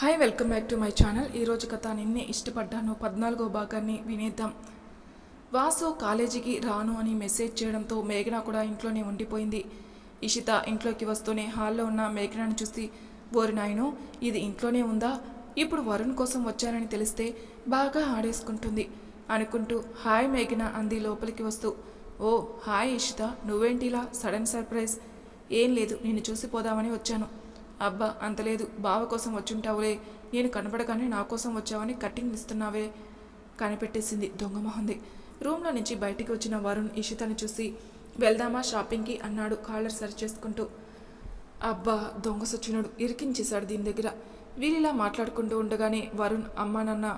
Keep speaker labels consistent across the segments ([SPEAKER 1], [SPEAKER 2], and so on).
[SPEAKER 1] Hi welcome back to my channel. ఈరోజు కథ నిన్నే ఇష్టపడ్డాను 14వ భాగాన్ని వినేద్దాం. వాసు కాలేజీకి రాను అని మెసేజ్ చేయడంతో మేఘన కూడా ఇంట్లోనే ఉండిపోయింది. ఇషిత ఇంట్లోకి వస్తూనే హాల్లో ఉన్న మేఘనాను చూసి, ఓరి నాయనో ఇది ఇంట్లోనే ఉందా, ఇప్పుడు వరుణ్ కోసం వచ్చానని తెలిస్తే బాగా ఆడేసుకుంటుంది అనుకుంటూ హాయ్ మేఘన అంది లోపలికి వస్తూ. ఓ హాయ్ ఇషిత, నువ్వేంటిలా సడన్ సర్ప్రైజ్? ఏం లేదు, నిన్ను చూసి పోదామని వచ్చాను. అబ్బా అంతలేదు, బావ కోసం వచ్చుంటావులే, నేను కనపడగానే నా కోసం వచ్చావని కట్టింగ్ ఇస్తున్నావే కనిపెట్టేసింది దొంగమొహంది. రూమ్లో నుంచి బయటికి వచ్చిన వరుణ్ ఇషితని చూసి వెళ్దామా షాపింగ్కి అన్నాడు కాలర్ సరి చేసుకుంటూ. అబ్బా దొంగ సచ్చినోడు, ఇరికించేశాడు దీని దగ్గర. వీరిలా మాట్లాడుకుంటూ ఉండగానే వరుణ్ అమ్మా నాన్న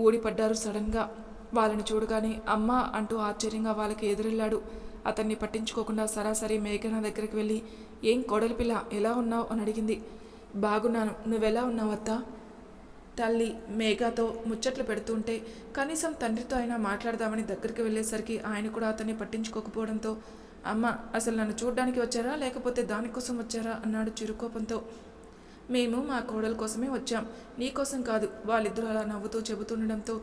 [SPEAKER 1] ఊడిపడ్డారు సడన్గా. వాళ్ళని చూడగానే అమ్మా అంటూ ఆశ్చర్యంగా వాళ్ళకి ఎదురెళ్ళాడు. అతన్ని పట్టించుకోకుండా సరాసరి మేఘన దగ్గరికి వెళ్ళి, ఏం కోడలి పిల్ల ఎలా ఉన్నావు అని అడిగింది. బాగున్నాను, నువ్వెలా ఉన్నావు అత్తా? తల్లి మేఘతో ముచ్చట్లు పెడుతుంటే కనీసం తండ్రితో అయినా మాట్లాడదామని దగ్గరికి వెళ్ళేసరికి ఆయన కూడా అతన్ని పట్టించుకోకపోవడంతో, అమ్మ అసలు నన్ను చూడ్డానికి వచ్చారా లేకపోతే దానికోసం వచ్చారా అన్నాడు చిరుకోపంతో. మేము మా కోడల కోసమే వచ్చాం, నీకోసం కాదు. వాళ్ళిద్దరూ అలా నవ్వుతూ చెబుతుండడంతో,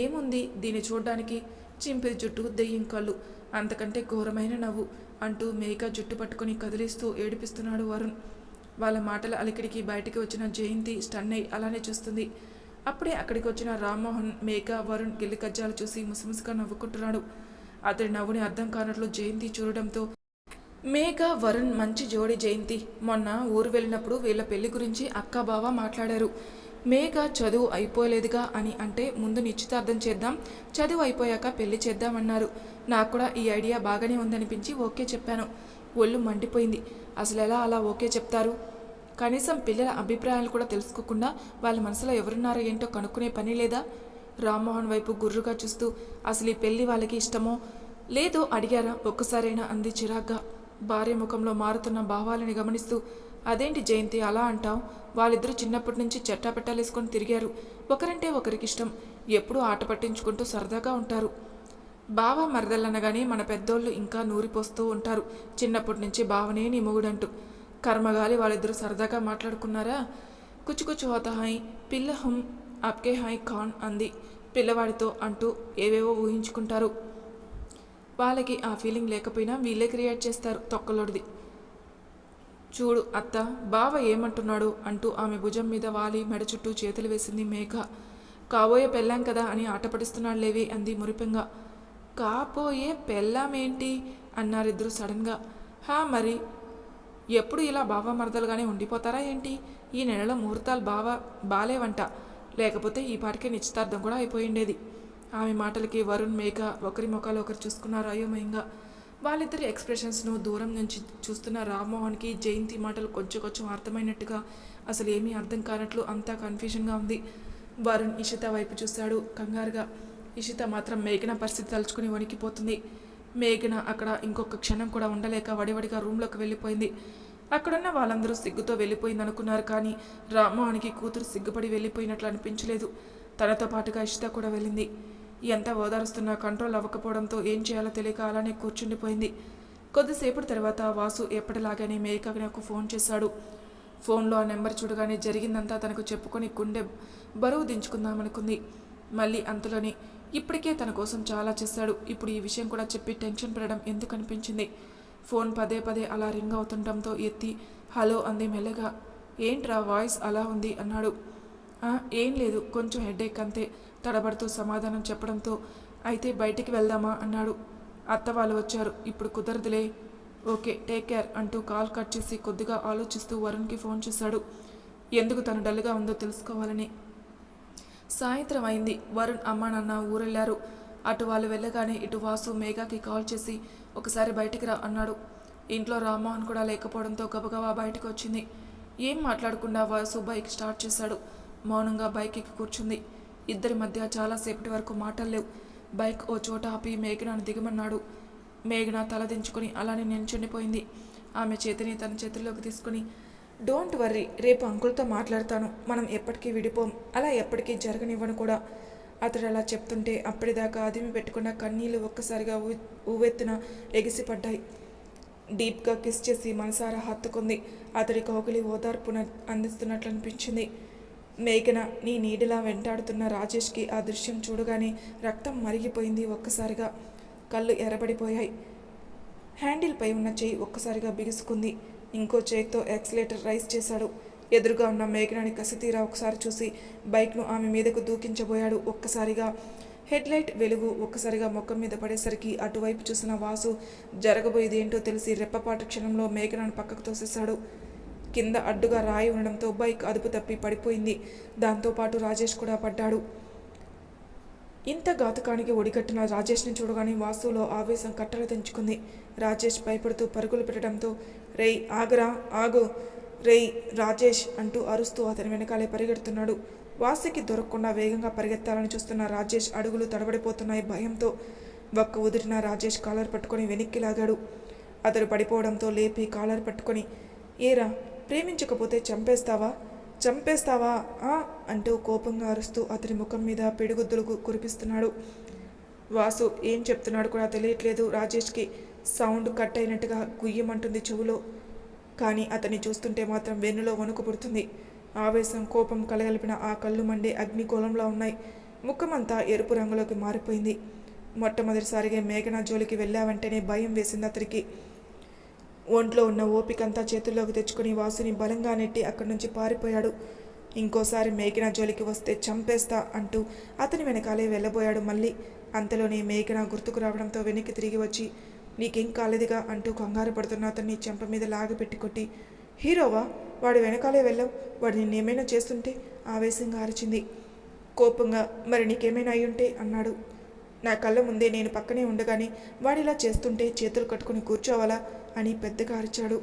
[SPEAKER 1] ఏముంది దీన్ని చూడ్డానికి, చింపిరి జుట్టు దెయ్యం కళ్ళు, అంతకంటే ఘోరమైన నవ్వు అంటూ మేఘ జుట్టు పట్టుకుని కదిలిస్తూ ఏడిపిస్తున్నాడు వరుణ్. వాళ్ళ మాటల అలికిడికి బయటికి వచ్చిన జయంతి స్టన్ అయి అలానే చూస్తుంది. అప్పుడే అక్కడికి వచ్చిన రామ్మోహన్ మేఘ వరుణ్ గిల్లి కజ్జాలు చూసి ముసిముసిగా నవ్వుకుంటున్నాడు. అతడి నవ్వుని అర్థం కానట్లు జయంతి చూడడంతో, మేఘ వరుణ్ మంచి జోడి జయంతి. మొన్న ఊరు వెళ్ళినప్పుడు వీళ్ళ పెళ్లి గురించి అక్క బావ మాట్లాడారు. మేఘ చదువు అయిపోలేదుగా అని అంటే ముందు నిశ్చితార్థం చేద్దాం, చదువు అయిపోయాక పెళ్లి చేద్దామన్నారు. నాకు కూడా ఈ ఐడియా బాగానే ఉందనిపించి ఓకే చెప్పాను. ఒళ్ళు మండిపోయింది. అసలు ఎలా అలా ఓకే చెప్తారు? కనీసం పిల్లల అభిప్రాయాలు కూడా తెలుసుకోకుండా వాళ్ళ మనసులో ఎవరున్నారో ఏంటో కనుక్కునే పని లేదా? రామ్మోహన్ వైపు గుర్రుగా చూస్తూ, అసలు ఈ పెళ్లి వాళ్ళకి ఇష్టమో లేదో అడిగారా ఒక్కసారైనా అంది చిరాగ్గా. భార్య ముఖంలో మారుతున్న భావాలని గమనిస్తూ, అదేంటి జయంతి అలా అంటావు? వాళ్ళిద్దరూ చిన్నప్పటి నుంచి చెట్టాపెట్టాలేసుకొని తిరిగారు. ఒకరంటే ఒకరికి ఇష్టం, ఎప్పుడూ ఆట పట్టించుకుంటూ సరదాగా ఉంటారు. బావ మరదలనగానే మన పెద్దోళ్ళు ఇంకా నూరిపోస్తూ ఉంటారు. చిన్నప్పటి నుంచి బావనే నీ మొగుడంటూ. కర్మగాలి వాళ్ళిద్దరూ సరదాగా మాట్లాడుకున్నారా? కుచుకుచు హోతా హాయ్ పిల్ల హుం అప్కే హాయ్ ఖాన్ అంది పిల్లవాడితో అంటూ ఏవేవో ఊహించుకుంటారు. వాళ్ళకి ఆ ఫీలింగ్ లేకపోయినా వీళ్ళే క్రియేట్ చేస్తారు తొక్కలోడిది. చూడు అత్త, బావ ఏమంటున్నాడు అంటూ ఆమె భుజం మీద వాలి మెడ చుట్టూ చేతులు వేసింది మేఘ. కాబోయే పెళ్ళాం కదా అని ఆటపడిస్తున్నాడు లేవి అంది మురిపెంగా. కాబోయే పెళ్ళామేంటి అన్నారిద్దరూ సడన్గా. హా మరి ఎప్పుడు ఇలా బావ మరదలుగానే ఉండిపోతారా ఏంటి? ఈ నెలలో ముహూర్తాలు బాలేవంట, లేకపోతే ఈ పాటికే నిశ్చితార్థం కూడా అయిపోయిండేది. ఆమె మాటలకి వరుణ్ మేఘ ఒకరి ముఖాలు ఒకరు చూసుకున్నారు అయోమయంగా. వాళ్ళిద్దరి ఎక్స్ప్రెషన్స్ను దూరం నుంచి చూస్తున్న రామ్మోహన్కి జయంతి మాటలు కొంచెం కొంచెం అర్థమైనట్టుగా, అసలు ఏమీ అర్థం కానట్లు అంతా కన్ఫ్యూజన్గా ఉంది. వరుణ్ ఇషిత వైపు చూశాడు కంగారుగా. ఇషిత మాత్రం మేఘన పరిస్థితి తలుచుకుని వణికిపోతుంది. మేఘన అక్కడ ఇంకొక క్షణం కూడా ఉండలేక వడివడిగా రూమ్లోకి వెళ్ళిపోయింది. అక్కడున్న వాళ్ళందరూ సిగ్గుతో వెళ్ళిపోయింది అనుకున్నారు, కానీ రామ్మోహన్కి కూతురు సిగ్గుపడి వెళ్ళిపోయినట్లు అనిపించలేదు. తనతో పాటుగా ఇషిత కూడా వెళ్ళింది. ఎంత ఓదారుస్తున్నా కంట్రోల్ అవ్వకపోవడంతో ఏం చేయాలో తెలియక అలానే కూర్చుండిపోయింది. కొద్దిసేపటి తర్వాత వాసు ఎప్పటిలాగానే మేఘకు ఫోన్ చేశాడు. ఫోన్లో ఆ నెంబర్ చూడగానే జరిగిందంతా తనకు చెప్పుకొని గుండె బరువు దించుకుందామనుకుంది. మళ్ళీ అంతలోనే ఇప్పటికే తన కోసం చాలా చేశాడు, ఇప్పుడు ఈ విషయం కూడా చెప్పి టెన్షన్ పడడం ఎందుకు అనిపించింది. ఫోన్ పదే పదే అలా రింగ్ అవుతుండటంతో ఎత్తి హలో అంది మెల్లగా. ఏంట్రా వాయిస్ అలా ఉంది అన్నాడు. ఏం లేదు, కొంచెం హెడేక్ అంతే తడబడుతూ సమాధానం చెప్పడంతో, అయితే బయటికి వెళ్దామా అన్నాడు. అత్త వాళ్ళు వచ్చారు, ఇప్పుడు కుదరదులే. ఓకే టేక్ కేర్ అంటూ కాల్ కట్ చేసి కొద్దిగా ఆలోచిస్తూ వరుణ్కి ఫోన్ చేశాడు. ఎందుకు తను డల్గా ఉందో తెలుసుకోవాలని. సాయంత్రం అయింది. వరుణ్ అమ్మా నాన్న ఊరెళ్ళారు. అటు వాళ్ళు వెళ్ళగానే ఇటు వాసు మేఘకి కాల్ చేసి ఒకసారి బయటికి రా అన్నాడు. ఇంట్లో రామ్మోహన్ కూడా లేకపోవడంతో గబగబా బయటకు వచ్చింది. ఏం మాట్లాడకుండా వాసు బైక్ స్టార్ట్ చేశాడు. మౌనంగా బైక్ ఎక్కి కూర్చుంది. ఇద్దరి మధ్య చాలాసేపటి వరకు మాటలు లేవు. బైక్ ఓ చోట ఆపి మేఘనాను దిగమన్నాడు. మేఘన తల దించుకొని అలానే నిల్చుండిపోయింది. ఆమె చేతిని తన చేతుల్లోకి తీసుకుని, డోంట్ వర్రీ, రేపు అంకుల్తో మాట్లాడతాను, మనం ఎప్పటికీ విడిపోం, అలా ఎప్పటికీ జరగనివ్వను కూడా. అతడు అలా చెప్తుంటే అప్పటిదాకా అదిమి పెట్టుకున్న కన్నీళ్లు ఒక్కసారిగా ఉవ్వెత్తున ఎగిసిపడ్డాయి. డీప్గా కిస్ చేసి మనసారా హత్తుకుంది. అతడి కౌగిలి ఓదార్పున అందిస్తున్నట్లు అనిపించింది. మేఘన నీ నీడలా వెంటాడుతున్న రాజేష్కి ఆ దృశ్యం చూడగానే రక్తం మరిగిపోయింది. ఒక్కసారిగా కళ్ళు ఎర్రబడిపోయాయి. హ్యాండిల్పై ఉన్న చెయ్యి ఒక్కసారిగా బిగుసుకుంది. ఇంకో చేయితో యాక్సిలేటర్ రైజ్ చేశాడు. ఎదురుగా ఉన్న మేఘనాని కసితీరా ఒకసారి చూసి బైక్ను ఆమె మీదకు దూకించబోయాడు. ఒక్కసారిగా హెడ్లైట్ వెలుగు ఒక్కసారిగా ముఖం మీద పడేసరికి అటువైపు చూసిన వాసు జరగబోయేది ఏంటో తెలిసి రెప్పపాటు క్షణంలో మేఘనాను పక్కకు తోసేశాడు. కింద అడ్డుగా రాయి ఉండడంతో బైక్ అదుపు తప్పి పడిపోయింది. దాంతోపాటు రాజేష్ కూడా పడ్డాడు. ఇంత ఘాతుకానికి ఒడిగట్టిన రాజేష్ని చూడగానే వాసులో ఆవేశం కట్టలు తెంచుకుంది. రాజేష్ భయపడుతూ పరుగులు పెట్టడంతో రేయ్ ఆగరా ఆగు రేయ్ రాజేష్ అంటూ అరుస్తూ అతని వెనకాలే పరిగెడుతున్నాడు. వాసుకి దొరకకుండా వేగంగా పరిగెత్తాలని చూస్తున్న రాజేష్ అడుగులు తడబడిపోతున్నాయి. భయంతో ఒక్క ఉదిరిన రాజేష్ కాలర్ పట్టుకొని వెనక్కి లాగాడు. అతడు పడిపోవడంతో లేపి కాలర్ పట్టుకొని ఏరా ప్రేమించకపోతే చంపేస్తావా అంటూ కోపంగా అరుస్తూ అతని ముఖం మీద పిడుగుద్దులు కురిపిస్తున్నాడు. వాసు ఏం చెప్తున్నాడు కూడా తెలియట్లేదు రాజేష్కి. సౌండ్ కట్ అయినట్టుగా గుయ్యమంటుంది చెవులో. కానీ అతన్ని చూస్తుంటే మాత్రం వెన్నులో వణుకు పుడుతుంది. ఆవేశం కోపం కలగలిపిన ఆ కళ్ళు మండే అగ్నిగోళంలా ఉన్నాయి. ముఖమంతా ఎరుపు రంగులోకి మారిపోయింది. మొట్టమొదటిసారిగా మేఘన జోలికి వెళ్ళావంటేనే భయం వేసింది అతనికి. ఒంట్లో ఉన్న ఓపికంతా చేతుల్లోకి తెచ్చుకుని వాసుని బలంగా నెట్టి అక్కడి నుంచి పారిపోయాడు. ఇంకోసారి మేఘన జోలికి వస్తే చంపేస్తా అంటూ అతని వెనకాలే వెళ్ళబోయాడు. మళ్ళీ అంతలోనే మేఘన గుర్తుకు రావడంతో వెనక్కి తిరిగి వచ్చి నీకేం కాలేదుగా అంటూ కంగారు పడుతున్న అతన్ని చెంప మీద లాగిపెట్టి కొట్టి హీరోవా వాడు వెనకాలే వెళ్ళావు, వాడు నిన్నేమైనా చేస్తుంటే ఆవేశంగా అరిచింది. కోపంగా మరి నీకేమైనా అయ్యుంటే అన్నాడు. నా కళ్ళ ముందే నేను పక్కనే ఉండగానే వాడిలా చేస్తుంటే చేతులు కట్టుకుని కూర్చోవాలా అని పెద్దగా అరిచాడు.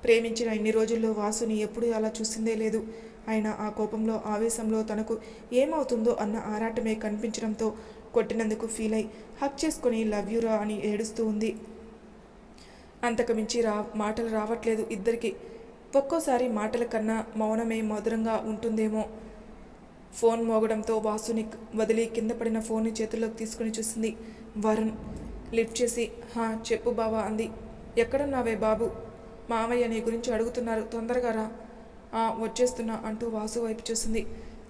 [SPEAKER 1] ప్రేమించిన ఇన్ని రోజుల్లో వాసుని ఎప్పుడూ అలా చూసిందే లేదు. ఆయన ఆ కోపంలో ఆవేశంలో తనకు ఏమవుతుందో అన్న ఆరాటమే కనిపించడంతో కొట్టినందుకు ఫీల్ అయి హక్ చేసుకుని లవ్ యూరా అని ఏడుస్తూ ఉంది. అంతకుమించి మాటలు రావట్లేదు ఇద్దరికి. ఒక్కోసారి మాటల కన్నా మౌనమే మధురంగా ఉంటుందేమో. ఫోన్ మోగడంతో వాసుని వదిలి కింద పడిన ఫోన్ని చేతుల్లోకి తీసుకుని చూసింది. వరుణ్ లిఫ్ట్ చేసి చెప్పు బావా అంది. ఎక్కడున్నావే బాబు, మామయ్య నీ గురించి అడుగుతున్నారు, తొందరగా రా. వచ్చేస్తున్నా అంటూ వాసు వైపు చూసింది.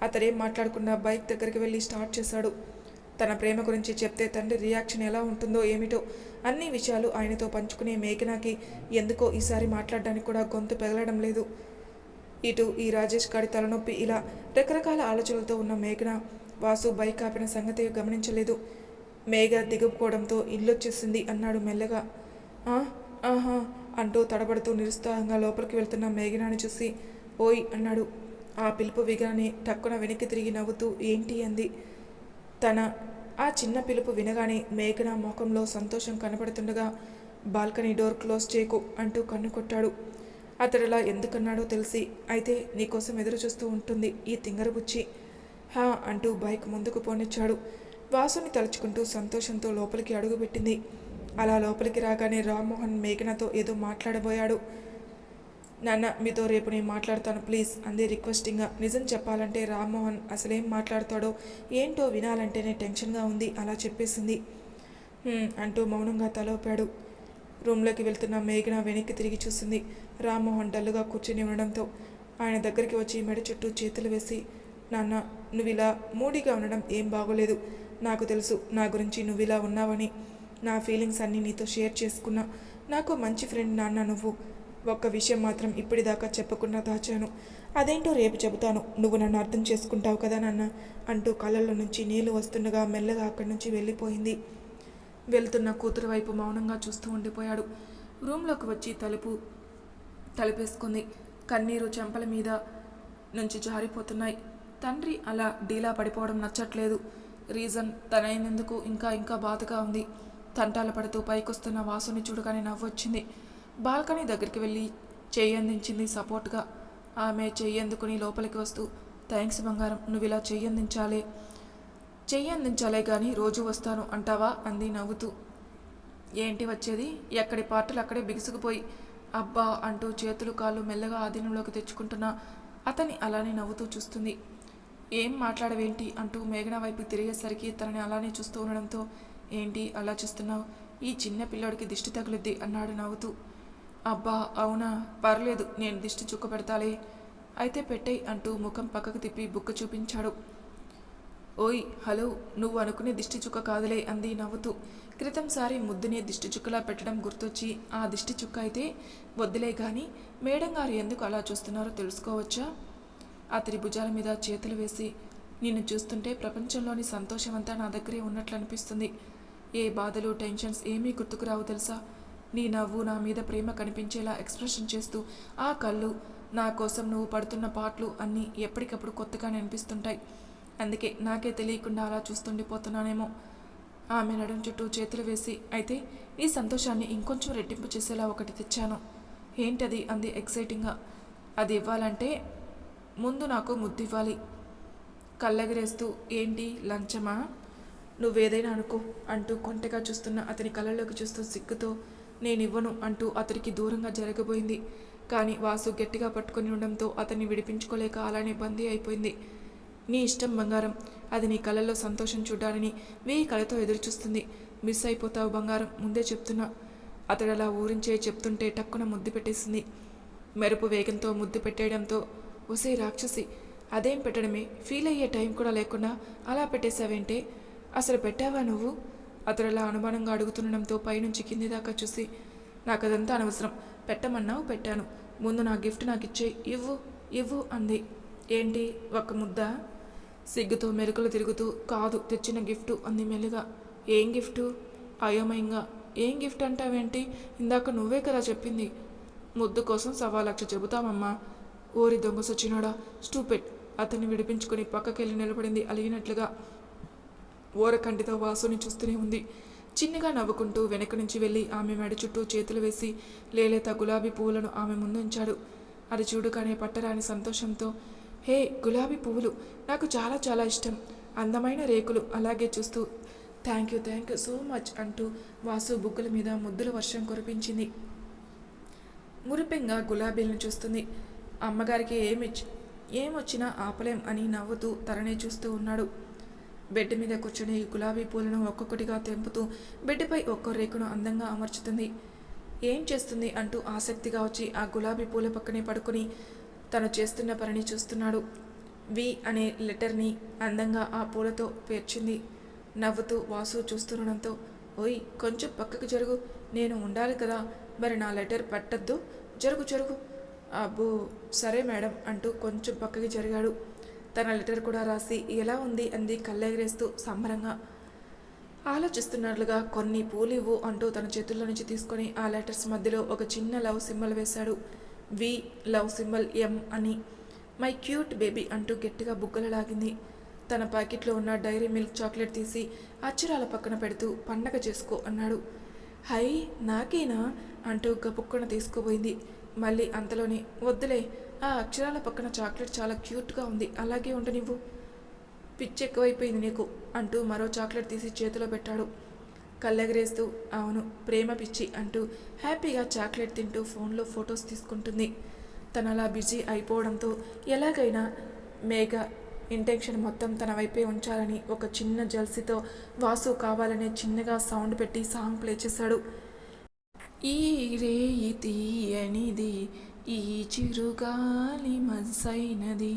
[SPEAKER 1] అతడేం మాట్లాడకుండా బైక్ దగ్గరికి వెళ్ళి స్టార్ట్ చేశాడు. తన ప్రేమ గురించి చెప్తే తండ్రి రియాక్షన్ ఎలా ఉంటుందో ఏమిటో అన్ని విషయాలు ఆయనతో పంచుకునే మేఘనాకి ఎందుకో ఈసారి మాట్లాడడానికి కూడా గొంతు పెగలడం లేదు. ఇటు ఈ రాజేష్ గాడి తలనొప్పి ఇలా రకరకాల ఆలోచనలతో ఉన్న మేఘన వాసు బైక్ ఆపిన సంగతి గమనించలేదు. మేఘ దిగుపోవడంతో ఇల్లొచ్చేసింది అన్నాడు మెల్లగా. ఆహా అంటూ తడబడుతూ నిరుత్సాహంగా లోపలికి వెళ్తున్న మేఘనాని చూసి ఓయ్ అన్నాడు. ఆ పిలుపు విగానే టక్కున వెనక్కి తిరిగి నవ్వుతూ ఏంటి అంది. తన ఆ చిన్న పిలుపు వినగానే మేఘన ముఖంలో సంతోషం కనపడుతుండగా బాల్కనీ డోర్ క్లోజ్ చేయకు అంటూ కన్ను కొట్టాడు. అతడిలా ఎందుకన్నాడో తెలిసి అయితే నీకోసం ఎదురు చూస్తూ ఉంటుంది ఈ తింగరబుచ్చి అంటూ బైక్ ముందుకు పోనిచ్చాడు. వాసుని తలుచుకుంటూ సంతోషంతో లోపలికి అడుగుపెట్టింది. అలా లోపలికి రాగానే రామ్మోహన్ మేఘనతో ఏదో మాట్లాడబోయాడు. నాన్న మీతో రేపు నేను మాట్లాడతాను ప్లీజ్ అంది రిక్వెస్టింగ్గా. నిజం చెప్పాలంటే రామ్మోహన్ అసలేం మాట్లాడతాడో ఏంటో వినాలంటేనే టెన్షన్గా ఉంది. అలా చెప్పేసింది. అంటూ మౌనంగా తలూపాడు. రూమ్లోకి వెళ్తున్న మేఘన వెనక్కి తిరిగి చూసింది. రామ్మోహన్ డల్లుగా కూర్చుని ఉండడంతో ఆయన దగ్గరికి వచ్చి మెడ చుట్టూ చేతులు వేసి నాన్న నువ్వు ఇలా మూడీగా ఉండడం ఏం బాగోలేదు. నాకు తెలుసు నా గురించి నువ్వు ఇలా ఉన్నావని. నా ఫీలింగ్స్ అన్నీ నీతో షేర్ చేసుకున్నా. నాకు మంచి ఫ్రెండ్ నాన్న నువ్వు. ఒక్క విషయం మాత్రం ఇప్పటిదాకా చెప్పకుండా దాచాను. అదేంటో రేపు చెబుతాను. నువ్వు నన్ను అర్థం చేసుకుంటావు కదా నాన్న అంటూ కళ్ళల్లో నుంచి నీళ్లు వస్తుండగా మెల్లగా అక్కడి నుంచి వెళ్ళిపోయింది. వెళ్తున్న కూతురు వైపు మౌనంగా చూస్తూ ఉండిపోయాడు. రూమ్లోకి వచ్చి తలుపేసుకుంది. కన్నీరు చెంపల మీద నుంచి జారిపోతున్నాయి. తండ్రి అలా డీలా పడిపోవడం నచ్చట్లేదు. రీజన్ తనైనందుకు ఇంకా బాధగా ఉంది. తంటాల పడుతూ పైకొస్తున్న వాసుని చూడగానే నవ్వొచ్చింది. బాల్కనీ దగ్గరికి వెళ్ళి చెయ్యి అందించింది సపోర్ట్గా. ఆమె చెయ్యి అందుకుని లోపలికి వస్తూ థ్యాంక్స్ బంగారం, నువ్వు ఇలా చెయ్యి అందించాలే కానీ రోజు వస్తాను అంటావా అంది నవ్వుతూ. ఏంటి వచ్చేది, ఎక్కడి పాటలు అక్కడే బిగుసుకుపోయి అబ్బా అంటూ చేతులు కాళ్ళు మెల్లగా ఆధీనంలోకి తెచ్చుకుంటున్నా అతన్ని అలానే నవ్వుతూ చూస్తుంది. ఏం మాట్లాడవేంటి అంటూ మేఘన వైపు తిరిగేసరికి తనని అలానే చూస్తూ ఉండడంతో ఏంటి అలా చూస్తున్నావు, ఈ చిన్న పిల్లోడికి దిష్టి తగులుద్ది అన్నాడు నవ్వుతూ. అబ్బా అవునా, పర్లేదు నేను దిష్టి చుక్క పెడతాలే అయితే పెట్టేయ్ అంటూ ముఖం పక్కకు తిప్పి బుక్క చూపించాడు. ఓయ్ హలో, నువ్వు అనుకునే దిష్టి చుక్క కాదులే అంది నవ్వుతూ. క్రితంసారి ముద్దునే దిష్టి చుక్కలా పెట్టడం గుర్తొచ్చి ఆ దిష్టి చుక్క అయితే వద్దులే గాని మేడం గారు ఎందుకు అలా చూస్తున్నారో తెలుసుకోవచ్చా? అతడి భుజాల మీద చేతులు వేసి, నిన్ను చూస్తుంటే ప్రపంచంలోని సంతోషమంతా నా దగ్గరే ఉన్నట్లు అనిపిస్తుంది. ఏ బాధలు టెన్షన్స్ ఏమీ గుర్తుకురావు తెలుసా? నీ నవ్వు నా మీద ప్రేమ కనిపించేలా ఎక్స్ప్రెషన్ చేస్తూ ఆ కళ్ళు, నా కోసం నువ్వు పడుతున్న పాటలు అన్నీ ఎప్పటికప్పుడు కొత్తగానే అనిపిస్తుంటాయి. అందుకే నాకే తెలియకుండా అలా చూస్తుండిపోతున్నానేమో. ఆమె నడుం చుట్టూ చేతులు వేసి, అయితే నీ సంతోషాన్ని ఇంకొంచెం రెట్టింపు చేసేలా ఒకటి తెచ్చాను. ఏంటది అంది ఎక్సైటింగ్గా. అది ఇవ్వాలంటే ముందు నాకు ముద్దు ఇవ్వాలి. కళ్ళెగరేస్తూ, ఏంటి లంచమా? నువ్వేదైనా అనుకో అంటూ కొంటెగా చూస్తున్న అతని కళ్ళలోకి చూస్తూ సిగ్గుతో, నేనివ్వను అంటూ అతడికి దూరంగా జరగబోయింది. కానీ వాసు గట్టిగా పట్టుకుని ఉండడంతో అతన్ని విడిపించుకోలేక అలానే బందీ అయిపోయింది. నీ ఇష్టం బంగారం, అది నీ కళ్ళల్లో సంతోషం చూడాలని 1000 కళ్ళతో ఎదురుచూస్తుంది. మిస్ అయిపోతావు బంగారం, ముందే చెప్తున్నా. అతడు అలా ఊరించే చెప్తుంటే టక్కున ముద్దు పెట్టేసింది. మెరుపు వేగంతో ముద్దు పెట్టేయడంతో, ఒసే రాక్షసి, అదేం పెట్టడమే, ఫీల్ అయ్యే టైం కూడా లేకుండా అలా పెట్టేశావేంటే, అసలు పెట్టావా నువ్వు? అతడు అలా అనుమానంగా అడుగుతుండడంతో పైనుంచి కింది దాకా చూసి, నాకు అదంతా అనవసరం, పెట్టమన్నావు పెట్టాను, ముందు నా గిఫ్ట్ నాకు ఇచ్చేయి, ఇవ్వు ఇవ్వు అంది. ఏంటి ఒక ముద్ద? సిగ్గుతో మెరుకులు తిరుగుతూ, కాదు తెచ్చిన గిఫ్టు అంది మెల్లిగా. ఏం గిఫ్టు? అయోమయంగా. ఏం గిఫ్ట్ అంటావేంటి, ఇందాక నువ్వే కదా చెప్పింది. ముద్దు కోసం 1,00,000 చెబుతామమ్మా. ఓరి దొంగ సచ్చినాడా, స్టూపిడ్. అతన్ని విడిపించుకుని పక్కకెళ్ళి నిలబడింది అలిగినట్లుగా. ఓరకంటితో వాసుని చూస్తూనే ఉంది. చిన్నగా నవ్వుకుంటూ వెనక నుంచి వెళ్ళి ఆమె మెడ చుట్టూ చేతులు వేసి లేలేత గులాబీ పువ్వులను ఆమె ముందుంచాడు. అది చూడగానే పట్టరాని సంతోషంతో, హే, గులాబీ పువ్వులు నాకు చాలా చాలా ఇష్టం, అందమైన రేకులు. అలాగే చూస్తూ, థ్యాంక్ యూ సో మచ్ అంటూ వాసు బుగ్గల మీద ముద్దుల వర్షం కురిపించింది. మురిపెంగా గులాబీలను చూస్తుంది. అమ్మగారికి ఏమొచ్చినా ఆపలేం అని నవ్వుతూ తననే చూస్తూ ఉన్నాడు. బెడ్ మీద కూర్చొని గులాబీ పూలను ఒక్కొక్కటిగా తెంపుతూ బెడ్పై ఒక్కో రేకును అందంగా అమర్చుతుంది. ఏం చేస్తుంది అంటూ ఆసక్తిగా వచ్చి ఆ గులాబీ పూల పక్కనే పడుకొని తను చేస్తున్న పనిని చూస్తున్నాడు. వి అనే లెటర్ని అందంగా ఆ పూలతో పేర్చింది. నవ్వుతూ వాసు చూస్తుండడంతో, ఓయ్ కొంచెం పక్కకు జరుగు, నేను ఉండాలి కదా, మరి నా లెటర్ పెట్టద్దు, జరుగు జరుగు. అబ్బో సరే మేడం అంటూ కొంచెం పక్కకి జరిగాడు. తన లెటర్ కూడా రాసి ఎలా ఉంది అంది కళ్ళెగరేస్తూ సంబరంగా. ఆలోచిస్తున్నట్లుగా కొన్ని పూలు ఇవ్వు అంటూ తన చేతుల్లో నుంచి తీసుకొని ఆ లెటర్స్ మధ్యలో ఒక చిన్న లవ్ సింబల్ వేశాడు. వి, లవ్ సింబల్, ఎం అని. మై క్యూట్ బేబీ అంటూ గట్టిగా బుగ్గలు లాగింది. తన ప్యాకెట్లో ఉన్న డైరీ మిల్క్ చాక్లెట్ తీసి అక్షరాల పక్కన పెడుతూ, పండగ చేసుకో అన్నాడు. హై, నాకేనా అంటూ గబుక్కున తీసుకోబోయింది. మళ్ళీ అంతలోనే, వద్దులే, ఆ అక్షరాల పక్కన చాక్లెట్ చాలా క్యూట్గా ఉంది, అలాగే ఉండనివ్వు. పిచ్చి ఎక్కువైపోయింది నీకు అంటూ మరో చాక్లెట్ తీసి చేతిలో పెట్టాడు. కళ్ళెగరేస్తూ, అవును ప్రేమ పిచ్చి అంటూ హ్యాపీగా చాక్లెట్ తింటూ ఫోన్లో ఫొటోస్ తీసుకుంటుంది. తను అలా బిజీ అయిపోవడంతో ఎలాగైనా మేఘ ఇంటెన్షన్ మొత్తం తన వైపే ఉంచాలని ఒక చిన్న జల్సీతో వాసు కావాలనే చిన్నగా సౌండ్ పెట్టి సాంగ్ ప్లే చేశాడు. ఈ రేయి తీయనిది, ఈ చిరుగాలి మసైనది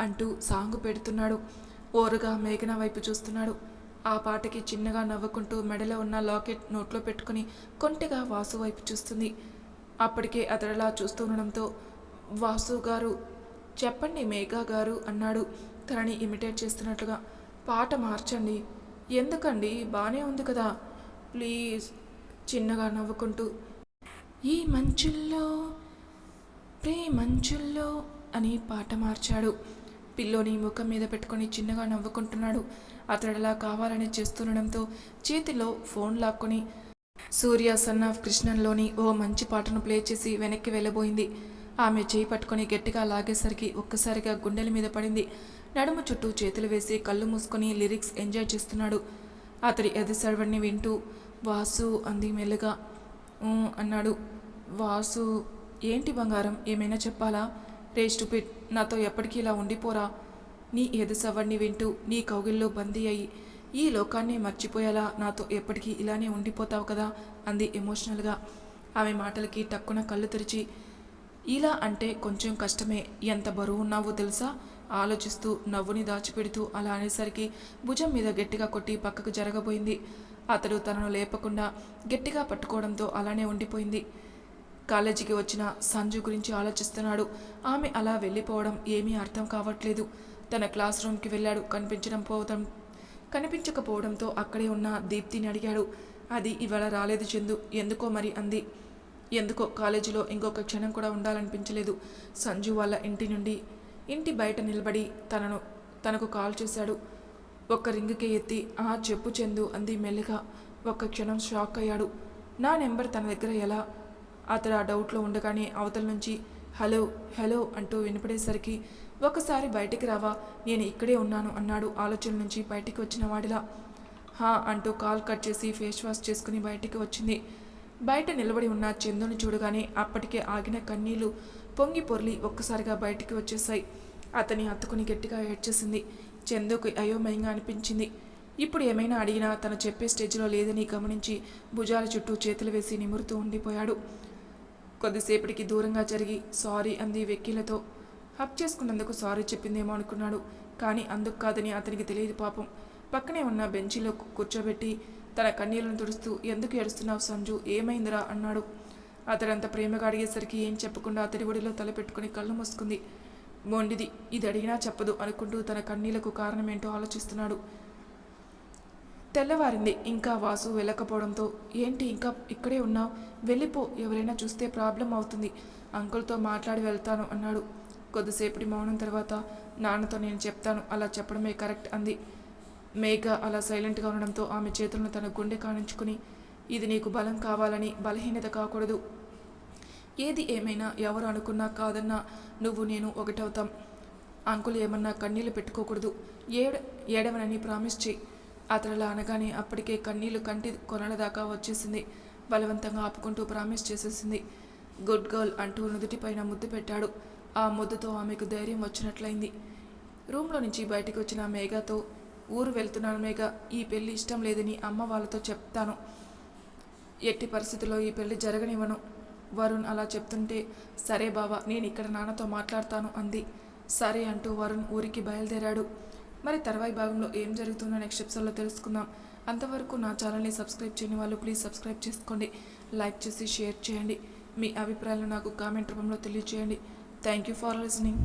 [SPEAKER 1] అంటూ సాంగ్ పెడుతున్నాడు. ఓరుగా మేఘన వైపు చూస్తున్నాడు. ఆ పాటకి చిన్నగా నవ్వుకుంటూ మెడలో ఉన్న లాకెట్ నోట్లో పెట్టుకుని కొంటెగా వాసు వైపు చూస్తుంది. అప్పటికే అతడిలా చూస్తూ ఉండడంతో, వాసు గారు చెప్పండి మేఘా గారు అన్నాడు తనని ఇమిటేట్ చేస్తున్నట్లుగా. పాట మార్చండి. ఎందుకండి, బానే ఉంది కదా, ప్లీజ్. చిన్నగా నవ్వుకుంటూ, ఈ మంచుల్లో ప్రేమంచుల్లో అని పాట మార్చాడు. పిల్లోని ముఖం మీద పెట్టుకొని చిన్నగా నవ్వుకుంటున్నాడు. అతడలా కావాలని చేస్తుండడంతో చేతిలో ఫోన్ లాక్కొని సూర్య సన్ ఆఫ్ కృష్ణన్లోని ఓ మంచి పాటను ప్లే చేసి వెనక్కి వెళ్ళబోయింది. ఆమె చేయి పట్టుకొని గట్టిగా లాగేసరికి ఒక్కసారిగా గుండెల మీద పడింది. నడుము చుట్టూ చేతులు వేసి కళ్ళు మూసుకొని లిరిక్స్ ఎంజాయ్ చేస్తున్నాడు. అతడి ఎదుసడవడిని వింటూ, వాసు అంది మెల్లగా. అన్నాడు. వాసు, ఏంటి బంగారం, ఏమైనా చెప్పాలా? రే స్టూపిడ్, నాతో ఎప్పటికీ ఇలా ఉండిపోరా. నీ ఎదుసవడిని వింటూ నీ కౌగిల్లో బందీ అయ్యి ఈ లోకాన్నే మర్చిపోయేలా నాతో ఎప్పటికీ ఇలానే ఉండిపోతావు కదా అంది ఎమోషనల్గా. ఆమె మాటలకి టక్కున కళ్ళు తెరిచి, ఇలా అంటే కొంచెం కష్టమే. ఎంత బరువు ఉన్నావో తెలుసా? ఆలోచిస్తూ నవ్వుని దాచిపెడుతూ అలా అనేసరికి భుజం మీద గట్టిగా కొట్టి పక్కకు జరగబోయింది. అతడు తనను లేపకుండా గట్టిగా పట్టుకోవడంతో అలానే ఉండిపోయింది. కాలేజీకి వచ్చిన సంజు గురించి ఆలోచిస్తున్నాడు. ఆమె అలా వెళ్ళిపోవడం ఏమీ అర్థం కావట్లేదు. తన క్లాస్ రూమ్కి వెళ్ళాడు. కనిపించకపోవడంతో అక్కడే ఉన్న దీప్తిని అడిగాడు. అది ఇవాళ రాలేదు చందు, ఎందుకో మరి అంది. ఎందుకో కాలేజీలో ఇంకొక క్షణం కూడా ఉండాలనిపించలేదు. సంజు వాళ్ళ ఇంటి బయట నిలబడి తనకు కాల్ చేశాడు. ఒక్క రింగుకే ఎత్తి ఆ చెప్పు చందు అంది మెల్లిగా. ఒక్క క్షణం షాక్ అయ్యాడు. నా నెంబర్ తన దగ్గర ఎలా? అతడు ఆ డౌట్లో ఉండగానే అవతల నుంచి హలో హలో అంటూ వినపడేసరికి ఒకసారి బయటికి రావా, నేను ఇక్కడే ఉన్నాను అన్నాడు ఆలోచన నుంచి బయటికి వచ్చిన వాడిలా. హా అంటూ కాల్ కట్ చేసి ఫేస్ వాష్ చేసుకుని బయటికి వచ్చింది. బయట నిలబడి ఉన్న చందుని చూడగానే అప్పటికే ఆగిన కన్నీళ్లు పొంగి పొర్లి ఒక్కసారిగా బయటికి వచ్చేశాయి. అతని హత్తుకుని గట్టిగా ఏడ్చేసింది. చందుకు అయోమయంగా అనిపించింది. ఇప్పుడు ఏమైనా అడిగినా తను చెప్పే స్టేజ్లో లేదని గమనించి భుజాల చుట్టూ చేతులు వేసి నిమురుతూ ఉండిపోయాడు. కొద్దిసేపటికి దూరంగా జరిగి సారీ అంది వెక్కిలతో. హక్ చేసుకున్నందుకు సారీ చెప్పిందేమో అనుకున్నాడు. కానీ అందుకు కాదని అతనికి తెలియదు పాపం. పక్కనే ఉన్న బెంచీలో కూర్చోబెట్టి తన కన్నీళ్లను తుడుస్తూ ఎందుకు ఏడుస్తున్నావు సంజు, ఏమైందిరా అన్నాడు. అతడంత ప్రేమగా అడిగేసరికి ఏం చెప్పకుండా అతడి ఒడిలో తలపెట్టుకుని కళ్ళు మూసుకుంది. మొండిది, ఇది అడిగినా చెప్పదు అనుకుంటూ తన కన్నీళ్లకు కారణమేంటో ఆలోచిస్తున్నాడు. తెల్లవారింది. ఇంకా వాసు వెళ్ళకపోవడంతో ఏంటి ఇంకా ఇక్కడే ఉన్నావు, వెళ్ళిపో, ఎవరైనా చూస్తే ప్రాబ్లం అవుతుంది, అంకుల్తో మాట్లాడి వెళ్తాను అన్నాడు. కొద్దిసేపటి మౌనం తర్వాత నాన్నతో నేను చెప్తాను, అలా చెప్పడమే కరెక్ట్ అంది. మేఘ అలా సైలెంట్గా ఉండడంతో ఆమె చేతులను తన గుండె కానించుకుని ఇది నీకు బలం కావాలని, బలహీనత కాకూడదు. ఏది ఏమైనా ఎవరు అనుకున్నా కాదన్నా నువ్వు నేను ఒకటవుతాం. అంకుల్ ఏమన్నా కన్నీళ్లు పెట్టుకోకూడదు, ఏడవనని ప్రామిస్ చేయి. అతడిలా అనగానే అప్పటికే కన్నీళ్లు కంటి కొనల దాకా వచ్చేసింది. బలవంతంగా ఆపుకుంటూ ప్రామిస్ చేసేసింది. గుడ్ గర్ల్ అంటూ నుదుటిపైన ముద్దు పెట్టాడు. ఆ ముద్దుతో ఆమెకు ధైర్యం వచ్చినట్లయింది. రూమ్లో నుంచి బయటికి వచ్చిన మేఘతో ఊరు వెళ్తున్నాను మేఘ, ఈ పెళ్లి ఇష్టం లేదని అమ్మ వాళ్ళతో చెప్తాను, ఎట్టి పరిస్థితుల్లో ఈ పెళ్లి జరగనివ్వను. వరుణ్ అలా చెప్తుంటే సరే బావా, నేను ఇక్కడ నాన్నతో మాట్లాడతాను అంది. సరే అంటూ వరుణ్ ఊరికి బయలుదేరాడు. మరి తర్వాయి భాగంలో ఏం జరుగుతుందో నెక్స్ట్ ఎపిసోడ్లో తెలుసుకుందాం. అంతవరకు నా ఛానల్ని సబ్స్క్రైబ్ చేయని వాళ్ళు ప్లీజ్ సబ్స్క్రైబ్ చేసుకోండి, లైక్ చేసి షేర్ చేయండి, మీ అభిప్రాయాలను నాకు కామెంట్ రూపంలో తెలియజేయండి. Thank you for listening.